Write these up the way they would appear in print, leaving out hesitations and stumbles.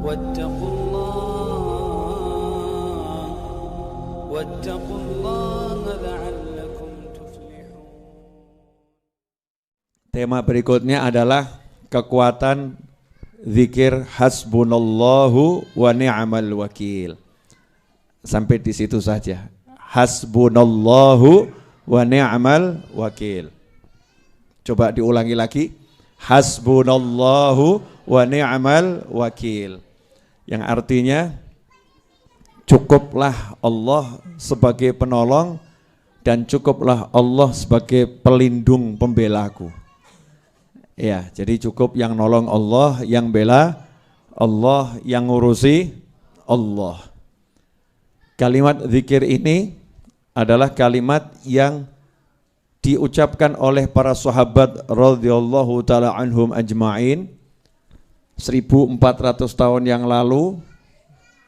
واتقوا الله لعلكم تفلحون. Tema berikutnya adalah kekuatan zikir hasbunallahu wa ni'mal wakil. Sampai di situ saja. Hasbunallahu wa ni'mal wakil. Coba diulangi lagi. Hasbunallahu wa ni'mal wakil. Yang artinya cukuplah Allah sebagai penolong dan cukuplah Allah sebagai pelindung pembelaku. Ya, jadi cukup yang nolong Allah, yang bela Allah, yang ngurusi Allah. Kalimat zikir ini adalah kalimat yang diucapkan oleh para sahabat radhiyallahu taala anhum ajma'in 1400 tahun yang lalu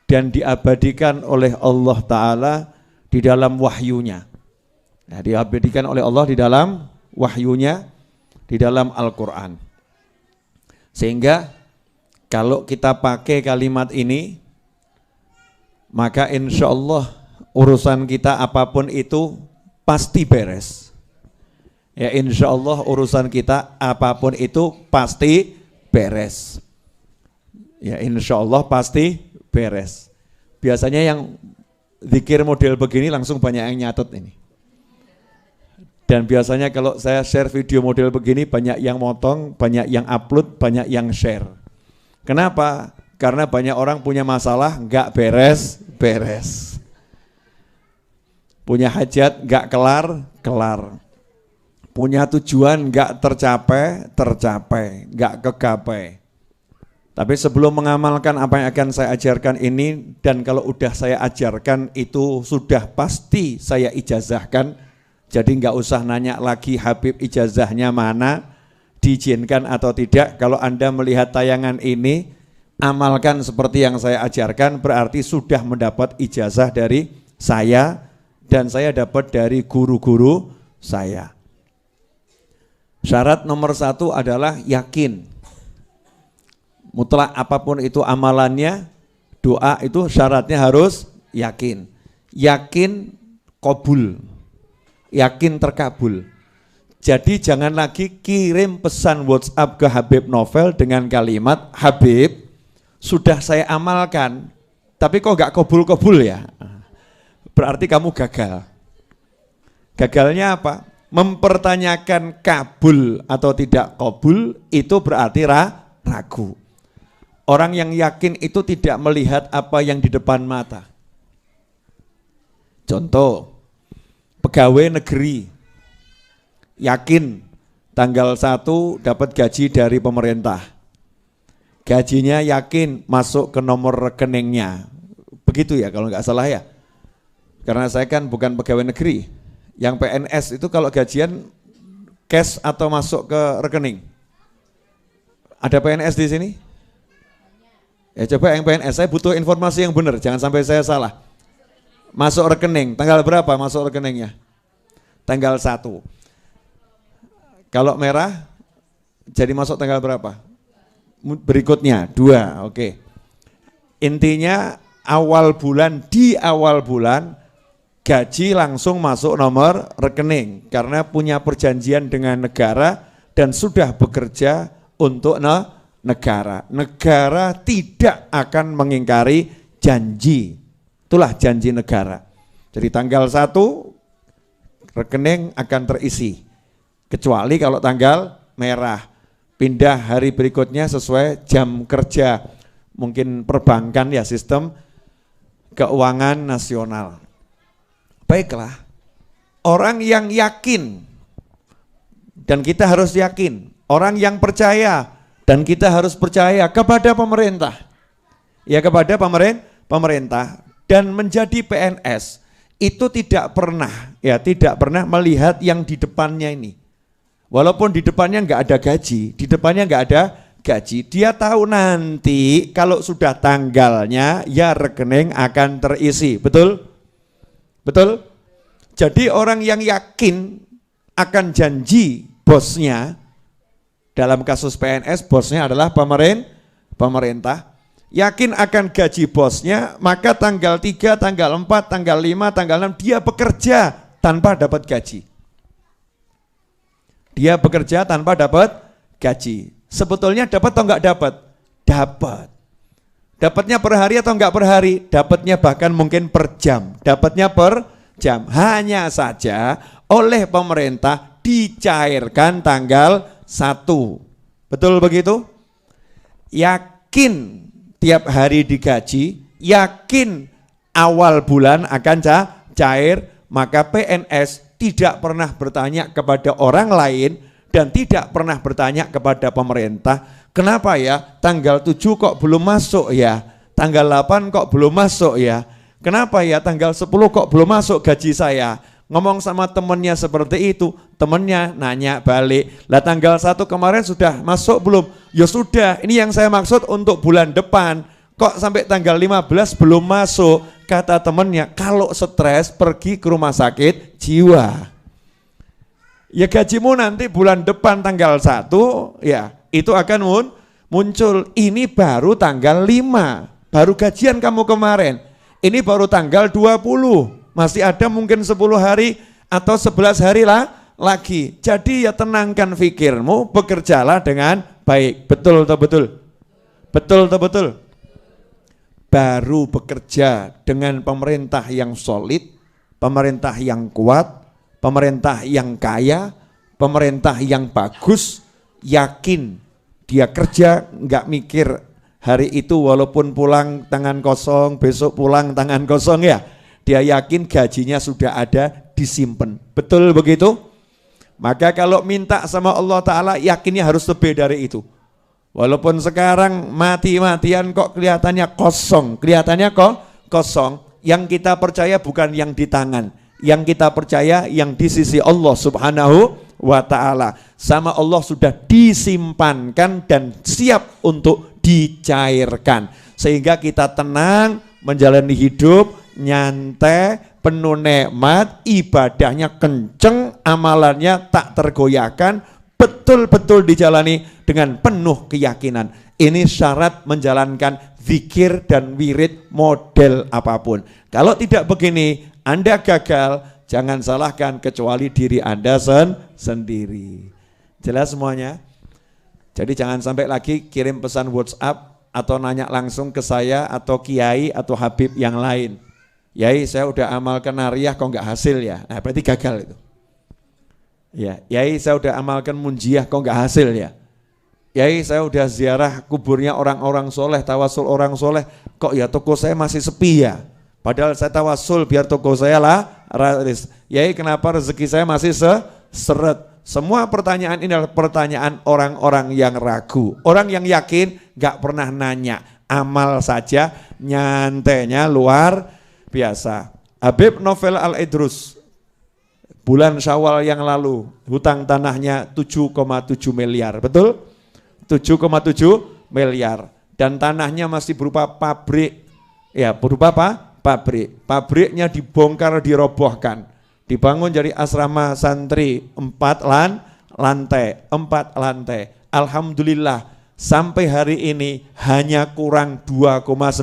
dan diabadikan oleh Allah taala di dalam wahyunya. Nah, diabadikan oleh Allah di dalam wahyunya, di dalam Al-Qur'an. Sehingga kalau kita pakai kalimat ini, maka insya Allah urusan kita apapun itu pasti beres. Ya, insya Allah urusan kita apapun itu pasti beres. Ya, insya Allah pasti beres. Biasanya yang zikir model begini langsung banyak yang nyatet ini. Dan biasanya kalau saya share video model begini banyak yang motong, banyak yang upload, banyak yang share. Kenapa? Karena banyak orang punya masalah nggak beres-beres. Punya hajat nggak kelar-kelar. Punya tujuan nggak tercapai, nggak kegapai. Tapi sebelum mengamalkan apa yang akan saya ajarkan ini, dan kalau udah saya ajarkan itu sudah pasti saya ijazahkan, jadi nggak usah nanya lagi Habib ijazahnya mana, diizinkan atau tidak. Kalau Anda melihat tayangan ini, amalkan seperti yang saya ajarkan, berarti sudah mendapat ijazah dari saya, dan saya dapat dari guru-guru saya. Syarat nomor 1 adalah yakin. Mutlak apapun itu amalannya, doa itu syaratnya harus yakin. Yakin qabul, yakin terkabul. Jadi jangan lagi kirim pesan WhatsApp ke Habib Novel dengan kalimat, Habib sudah saya amalkan, tapi kok gak kabul-kabul ya? Berarti kamu gagal. Gagalnya apa? Mempertanyakan kabul atau tidak kabul itu berarti ragu. Orang yang yakin itu tidak melihat apa yang di depan mata. Contoh, pegawai negeri yakin tanggal 1 dapat gaji dari pemerintah. Gajinya yakin masuk ke nomor rekeningnya. Begitu ya kalau nggak salah ya. Karena saya kan bukan pegawai negeri. Yang PNS itu kalau gajian cash atau masuk ke rekening? Ada PNS di sini? Ya coba yang PNS, saya butuh informasi yang benar, jangan sampai saya salah. Masuk rekening, tanggal berapa masuk rekeningnya? Tanggal 1. Kalau merah, jadi masuk tanggal berapa? Berikutnya, 2, oke. Intinya di awal bulan, gaji langsung masuk nomor rekening karena punya perjanjian dengan negara dan sudah bekerja untuk negara. Negara tidak akan mengingkari janji. Itulah janji negara. Jadi tanggal 1 rekening akan terisi. Kecuali kalau tanggal merah. Pindah hari berikutnya sesuai jam kerja. Mungkin perbankan ya, sistem keuangan nasional. Baiklah, orang yang yakin, dan kita harus yakin, orang yang percaya, dan kita harus percaya kepada pemerintah, ya kepada pemerintah, dan menjadi PNS, itu tidak pernah melihat yang di depannya ini. Walaupun di depannya nggak ada gaji, dia tahu nanti kalau sudah tanggalnya, ya rekening akan terisi, betul? Betul? Jadi orang yang yakin akan janji bosnya, dalam kasus PNS bosnya adalah pemerintah, yakin akan gaji bosnya, maka tanggal 3, tanggal 4, tanggal 5, tanggal 6 dia bekerja tanpa dapat gaji. Dia bekerja tanpa dapat gaji. Sebetulnya dapat atau enggak dapat? Dapat. Dapatnya per hari atau enggak per hari? Dapatnya bahkan mungkin per jam. Dapatnya per jam. Hanya saja oleh pemerintah dicairkan tanggal 1. Betul begitu? Yakin tiap hari digaji, yakin awal bulan akan cair, maka PNS tidak pernah bertanya kepada orang lain dan tidak pernah bertanya kepada pemerintah, kenapa ya tanggal 7 kok belum masuk ya, tanggal 8 kok belum masuk ya, kenapa ya tanggal 10 kok belum masuk gaji saya. Ngomong sama temennya seperti itu, temennya nanya balik, lah tanggal 1 kemarin sudah masuk belum? Ya sudah, ini yang saya maksud untuk bulan depan, kok sampai tanggal 15 belum masuk? Kata temennya, kalau stres pergi ke rumah sakit jiwa. Ya gajimu nanti bulan depan tanggal 1, ya itu akan muncul. Ini baru tanggal 5, baru gajian kamu kemarin. Ini baru tanggal 20. Masih ada mungkin 10 hari atau 11 hari lagi. Jadi ya tenangkan pikirmu, bekerjalah dengan baik. Betul atau betul? Betul atau betul? Baru bekerja dengan pemerintah yang solid, pemerintah yang kuat, pemerintah yang kaya, pemerintah yang bagus, yakin dia kerja nggak mikir hari itu walaupun pulang tangan kosong, besok pulang tangan kosong ya. Dia yakin gajinya sudah ada, disimpan. Betul begitu? Maka kalau minta sama Allah Ta'ala, yakinnya harus lebih dari itu. Walaupun sekarang mati-matian kok kelihatannya kosong. Kelihatannya kok kosong. Yang kita percaya bukan yang di tangan. Yang kita percaya yang di sisi Allah Subhanahu wa Ta'ala. Sama Allah sudah disimpankan dan siap untuk dicairkan. Sehingga kita tenang menjalani hidup, nyantai, penuh nikmat, ibadahnya kenceng, amalannya tak tergoyahkan, betul-betul dijalani dengan penuh keyakinan. Ini syarat menjalankan zikir dan wirid model apapun. Kalau tidak begini, Anda gagal, jangan salahkan kecuali diri Anda sendiri. Jelas semuanya? Jadi jangan sampai lagi kirim pesan WhatsApp atau nanya langsung ke saya atau kiai atau habib yang lain. Yai saya udah amalkan nariyah kok nggak hasil ya, nah berarti gagal itu. Ya, Yai saya udah amalkan munjiah kok nggak hasil ya. Yai saya udah ziarah kuburnya orang-orang soleh, tawasul orang soleh, kok ya toko saya masih sepi ya. Padahal saya tawasul biar toko saya laris. Yai kenapa rezeki saya masih seret? Semua pertanyaan ini adalah pertanyaan orang-orang yang ragu. Orang yang yakin nggak pernah nanya, amal saja, nyantainya luar biasa. Habib Novel Al-Idrus bulan Syawal yang lalu hutang tanahnya 7,7 miliar, betul? 7,7 miliar dan tanahnya masih berupa pabrik. Ya, berupa apa? Pabrik. Pabriknya dibongkar, dirobohkan. Dibangun jadi asrama santri 4 lantai. Alhamdulillah sampai hari ini hanya kurang 2,9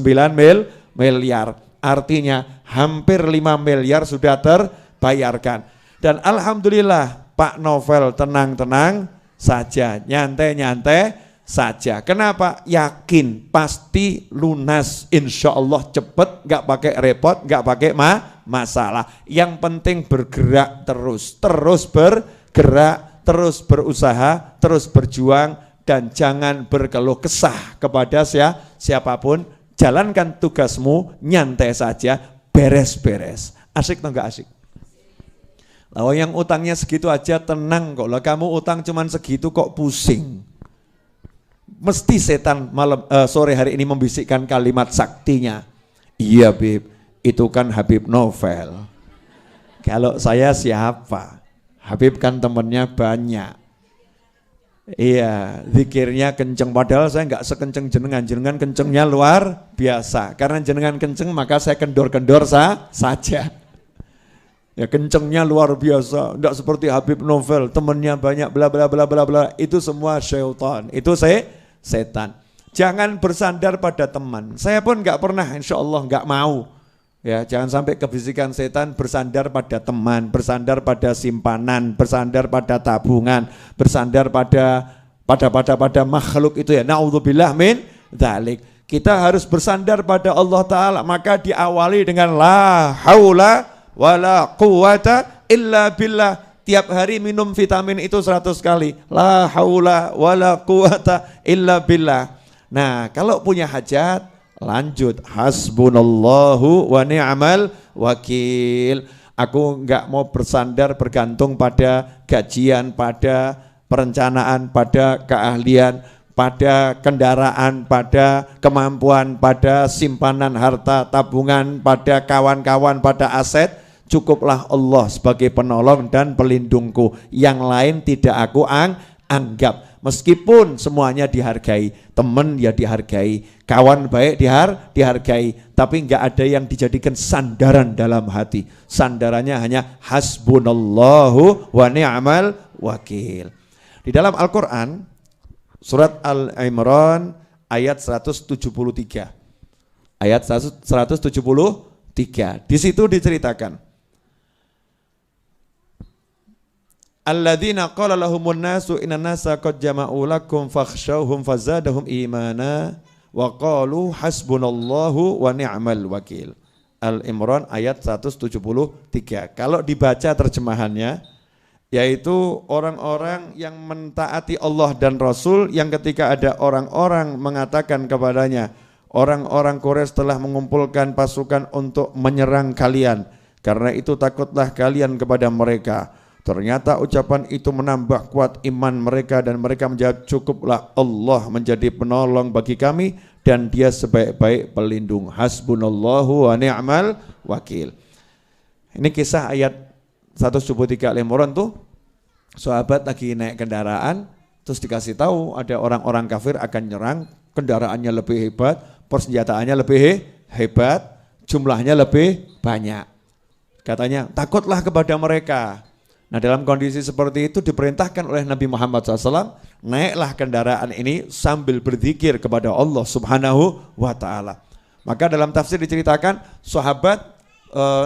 miliar. Artinya hampir 5 miliar sudah terbayarkan. Dan alhamdulillah Pak Novel tenang-tenang saja, nyantai-nyantai saja. Kenapa? Yakin pasti lunas, insya Allah cepet, gak pakai repot, gak pakai masalah. Yang penting bergerak terus bergerak, terus berusaha, terus berjuang, dan jangan berkeluh kesah kepada siapapun. Jalankan tugasmu, nyantai saja, beres-beres. Asik atau enggak asik? Kalau yang utangnya segitu aja tenang kok. Lah kamu utang cuman segitu kok pusing. Mesti setan sore hari ini membisikkan kalimat saktinya. Iya Bib, itu kan Habib Novel. Kalau saya siapa? Habib kan temennya banyak. Iya, zikirnya kenceng, padahal saya enggak sekenceng jenengan kencengnya luar biasa. Karena jenengan kenceng maka saya kendor-kendor saja. Ya kencengnya luar biasa, enggak seperti Habib Novel, temennya banyak bla bla bla bla bla. Itu semua syaitan, itu setan. Jangan bersandar pada teman. Saya pun nggak pernah, insya Allah nggak mau. Ya, jangan sampai kebisikan setan bersandar pada teman, bersandar pada simpanan, bersandar pada tabungan, bersandar pada makhluk itu ya. Naudzubillah min dzalik. Kita harus bersandar pada Allah Ta'ala. Maka diawali dengan la haula wala quwata illa billah. Tiap hari minum vitamin itu 100 kali. La haula wala quwata illa billah. Nah, kalau punya hajat, lanjut. Hasbunallahu wa ni'mal wakil. Aku enggak mau bersandar bergantung pada gajian, pada perencanaan, pada keahlian, pada kendaraan, pada kemampuan, pada simpanan harta, tabungan, pada kawan-kawan, pada aset. Cukuplah Allah sebagai penolong dan pelindungku. Yang lain tidak aku anggap. Meskipun semuanya dihargai, teman ya dihargai, kawan baik dihargai, tapi enggak ada yang dijadikan sandaran dalam hati. Sandarannya hanya hasbunallahu wa ni'mal wakil. Di dalam Al-Quran, surat Al-Imran ayat 173. Ayat 173. Di situ diceritakan, alladzina qala lahumun nasu innan nasa qad jama'u lakum fakhshawhum fazadahum imana wa qalu hasbunallahu wa ni'mal wakil. Al-Imran ayat 173. Kalau dibaca terjemahannya, yaitu orang-orang yang mentaati Allah dan Rasul, yang ketika ada orang-orang mengatakan kepadanya, orang-orang Quraisy telah mengumpulkan pasukan untuk menyerang kalian, karena itu takutlah kalian kepada mereka. Ternyata ucapan itu menambah kuat iman mereka dan mereka menjawab, cukuplah Allah menjadi penolong bagi kami dan dia sebaik-baik pelindung. Hasbunallahu wa ni'mal wakil. Ini kisah ayat 173 Al-Imran tuh, sahabat lagi naik kendaraan, terus dikasih tahu ada orang-orang kafir akan nyerang, kendaraannya lebih hebat, persenjataannya lebih hebat, jumlahnya lebih banyak. Katanya, takutlah kepada mereka. Nah, dalam kondisi seperti itu diperintahkan oleh Nabi Muhammad SAW, naiklah kendaraan ini sambil berzikir kepada Allah Subhanahu wa Ta'ala. Maka dalam tafsir diceritakan, sahabat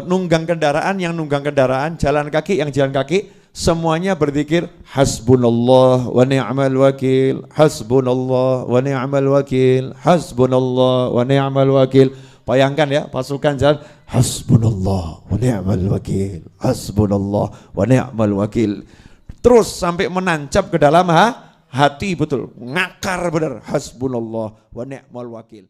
nunggang kendaraan, yang nunggang kendaraan, jalan kaki, yang jalan kaki, semuanya berzikir hasbunallah wa ni'mal wakil, hasbunallah wa ni'mal wakil, hasbunallah wa ni'mal wakil. Bayangkan ya, pasukan jalan hasbunallah wa ni'mal wakil, hasbunallah wa ni'mal wakil. Terus sampai menancap ke dalam hati, betul, ngakar benar, hasbunallah wa ni'mal wakil.